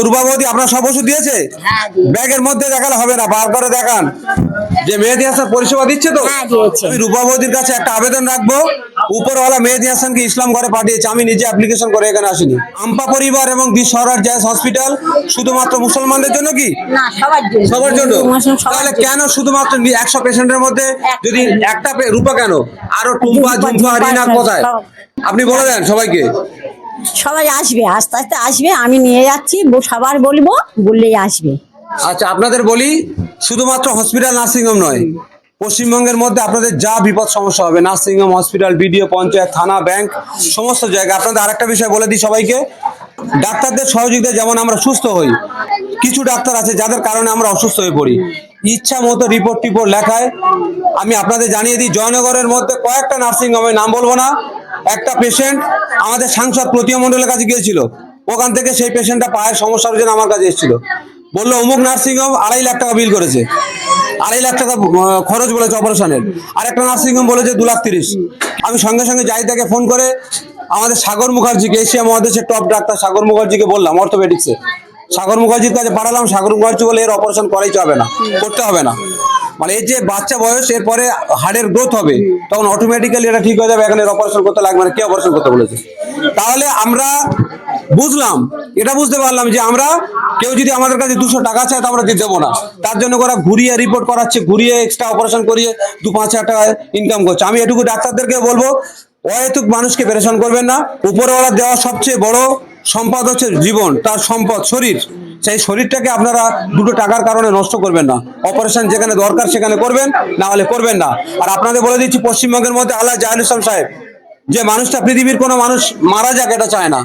রূপা বৌদি আপনার সব ওষুধ দিয়েছে? ব্যাগের মধ্যে দেখালে হবে না, বার করে দেখান যে মেহেদী হাসান পরিষেবা দিচ্ছে তো। আমি রূপা বৌদির কাছে একটা আবেদন রাখবো, উপরওয়ালা মেহেদী হাসানকে ইসলাম ঘরে পাঠিয়েছে, আমি নিজে অ্যাপ্লিকেশন করে এখানে আসিনি। আম্পা পরিবার এবং বি সরার জায়েজ হসপিটাল শুধুমাত্র মুসলমানদের জন্য কি? না, সবার জন্য। তাহলে কেন শুধুমাত্র 100 পেশেন্টের মধ্যে যদি একটা রূপা, কেন আরো টুম্পা ঝুম্পা রিনা কোথায়? আপনি বলে দেন সবাইকে। সবাই আসবে, আস্তে আস্তে আসবে, আমি নিয়ে যাচ্ছি, সবার বলবো, বললেই আসবে। আচ্ছা, আপনাদের বলি, শুধুমাত্র হসপিটাল নার্সিংহোম নয়, পশ্চিমবঙ্গের মধ্যে আপনাদের যা বিপদ সমস্যা হবে, নার্সিংহোম, হসপিটাল, বিডিও, পঞ্চায়েত, থানা, ব্যাংক, সমস্ত জায়গায়। আপনাদের আরেকটা বিষয় বলে দিই সবাইকে, ডাক্তারদের সহযোগিতায় যেমন আমরা সুস্থ হই, কিছু ডাক্তার আছে যাদের কারণে আমরা অসুস্থ হয়ে পড়ি, ইচ্ছা মতো রিপোর্ট টিপোর্ট লেখায়। আমি আপনাদের জানিয়ে দিই, জয়নগরের মধ্যে কয়েকটা নার্সিংহোমের নাম বলবো না, একটা পেশেন্ট আমাদের সাংসদ প্রতিমা মণ্ডলের কাছে গিয়েছিল, ওখান থেকে সেই পেশেন্টটা পায়ের সমস্যার জন্য আমার কাছে এসেছিল, বললো অমুক নার্সিংহোম 2.5 লাখ টাকা বিল করেছে, 2.5 লাখ টাকা খরচ বলেছে অপারেশনের, আর একটা নার্সিংহোম বলেছে 2,30,000। আমি সঙ্গে সঙ্গে জাহিদাকে ফোন করে আমাদের সাগর মুখার্জিকে, এশিয়া মহাদেশের টপ ডাক্তার সাগর মুখার্জিকে বললাম, অর্থোপেডিক্সে সাগর মুখার্জির কাছে পাঠালাম। সাগর মুখার্জি বলে এর অপারেশন করাইতে হবে না, করতে হবে না, মানে এই যে বাচ্চা বয়স, এরপরে হাড়ের গ্রোথ হবে, তখন অটোমেটিক্যালি এটা ঠিক হয়ে যাবে, এখানে অপারেশন করতে লাগবে না। কে অপারেশন করতে বলেছে? তাহলে আমরা বুঝলাম, এটা বুঝতে পারলাম যে আমরা কেউ যদি আমাদের কাছে 200 টাকা চায় তো আমরা দিতে দেবো না। তার জন্য ওরা ঘুরিয়ে রিপোর্ট করাচ্ছে, ঘুরিয়ে এক্সট্রা অপারেশন করিয়ে 2-5 হাজার টাকা ইনকাম করছে। আমি এটুকু ডাক্তারদেরকে বলবো, অহেতুক মানুষকে পেরেশান করবেন না। উপরওয়ালা দেওয়া সবচেয়ে বড় সম্পদ হচ্ছে জীবন, তার সম্পদ শরীর। সেই শরীরটাকে আপনারা 2 টাকার কারণে নষ্ট করবেন না। অপারেশন যেখানে দরকার সেখানে করবেন, না হলে করবেন না। আর আপনাদের বলে দিচ্ছি, পশ্চিমবঙ্গের মধ্যে আল্লাহ জাহির ইসলাম সাহেব, যে মানুষটা পৃথিবীর কোনো মানুষ মারা যাক এটা চায় না।